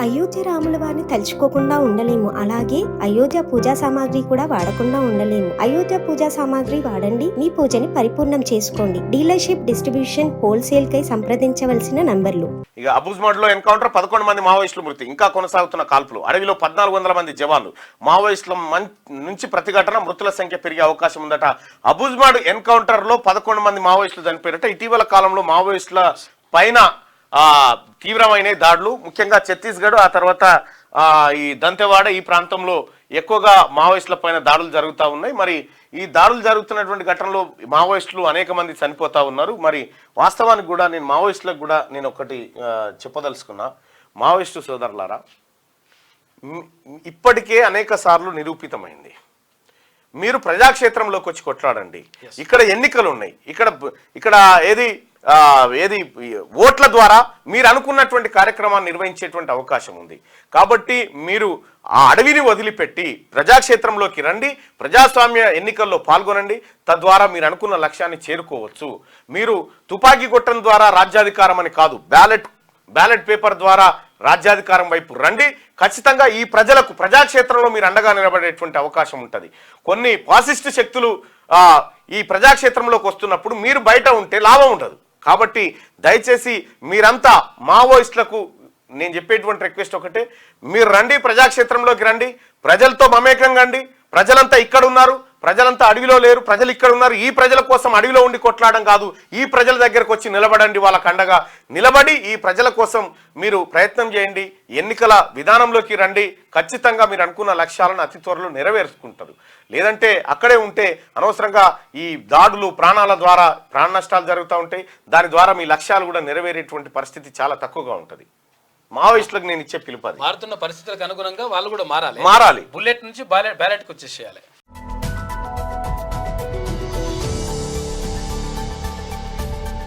అయోధ్య రాముల వారిని తలుచుకోకుండా ఉండలేము. అలాగే అయోధ్య పూజా సామాగ్రి కూడా వాడకుండా ఉండలేము. అయోధ్య పూజా సామాగ్రి వాడండి, మీ పూజని పరిపూర్ణం చేసుకోండి. డీలర్షిప్, డిస్ట్రిబ్యూషన్, హోల్సేల్ కై సంప్రదించవలసిన నంబర్లు. ఇక అబుజ్మాడ్ లో ఎన్కౌంటర్, 11 మంది మావోయిస్టులు మృతి, ఇంకా కొనసాగుతున్న కాల్పులు. అడవిలో 1400 మంది జవాన్లు. మావోయిస్టుల నుంచి ప్రతిఘటన, మృతుల సంఖ్య పెరిగే అవకాశం ఉందట. అబుజ్మాడ్ ఎన్కౌంటర్ లో 11 మంది మావోయిస్టులు చనిపోయారట. ఇటీవల కాలంలో మావోయిస్టుల పైన తీవ్రమైన దాడులు, ముఖ్యంగా ఛత్తీస్గఢ్, ఆ తర్వాత ఈ దంతెవాడ ఈ ప్రాంతంలో ఎక్కువగా మావోయిస్టుల పైన దాడులు జరుగుతూ ఉన్నాయి. మరి ఈ దాడులు జరుగుతున్నటువంటి ఘటనలో మావోయిస్టులు అనేక మంది చనిపోతూ ఉన్నారు. మరి వాస్తవానికి కూడా నేను మావోయిస్టులకు కూడా నేను ఒకటి చెప్పదలుచుకున్నా. మావోయిస్టు సోదరులారా, ఇప్పటికే అనేక సార్లు నిరూపితమైంది, మీరు ప్రజాక్షేత్రంలోకి వచ్చి కొట్లాడండి. ఇక్కడ ఎన్నికలు ఉన్నాయి, ఇక్కడ ఏది ఓట్ల ద్వారా మీరు అనుకున్నటువంటి కార్యక్రమాన్ని నిర్వహించేటువంటి అవకాశం ఉంది. కాబట్టి మీరు ఆ అడవిని వదిలిపెట్టి ప్రజాక్షేత్రంలోకి రండి, ప్రజాస్వామ్య ఎన్నికల్లో పాల్గొనండి. తద్వారా మీరు అనుకున్న లక్ష్యాన్ని చేరుకోవచ్చు. మీరు తుపాకీ కొట్టడం ద్వారా రాజ్యాధికారం అని కాదు, బ్యాలెట్ పేపర్ ద్వారా రాజ్యాధికారం వైపు రండి. ఖచ్చితంగా ఈ ప్రజలకు ప్రజాక్షేత్రంలో మీరు అండగా నిలబడేటువంటి అవకాశం ఉంటుంది. కొన్ని ఫాసిస్ట్ శక్తులు ఈ ప్రజాక్షేత్రంలోకి వస్తున్నప్పుడు మీరు బయట ఉంటే లాభం ఉండదు. కాబట్టి దయచేసి మీరంతా మావోయిస్టులకు నేను చెప్పేటువంటి రిక్వెస్ట్ ఒకటే, మీరు రండి, ప్రజాక్షేత్రంలోకి రండి, ప్రజలతో మమేకంగా రండి. ప్రజలంతా ఇక్కడ ఉన్నారు, ప్రజలంతా అడవిలో లేరు, ప్రజలు ఇక్కడ ఉన్నారు. ఈ ప్రజల కోసం అడవిలో ఉండి కొట్లాడడం కాదు, ఈ ప్రజల దగ్గరకు వచ్చి నిలబడండి, వాళ్ళకు అండగా నిలబడి ఈ ప్రజల కోసం మీరు ప్రయత్నం చేయండి. ఎన్నికల విధానంలోకి రండి. ఖచ్చితంగా మీరు అనుకున్న లక్ష్యాలను అతి త్వరలో నెరవేర్చుకుంటారు. లేదంటే అక్కడే ఉంటే అనవసరంగా ఈ దాడులు, ప్రాణాల ద్వారా ప్రాణ నష్టాలు జరుగుతూ ఉంటాయి. దాని ద్వారా మీ లక్ష్యాలు కూడా నెరవేరేటువంటి పరిస్థితి చాలా తక్కువగా ఉంటుంది. మావోయిస్టులకు నేను ఇచ్చే పిలుపు అది. మారుతున్న పరిస్థితులకు అనుగుణంగా వాళ్ళు కూడా మారాలి. మారాలి. బుల్లెట్ నుంచి బ్యాలెట్కి వచ్చేసేయాలి.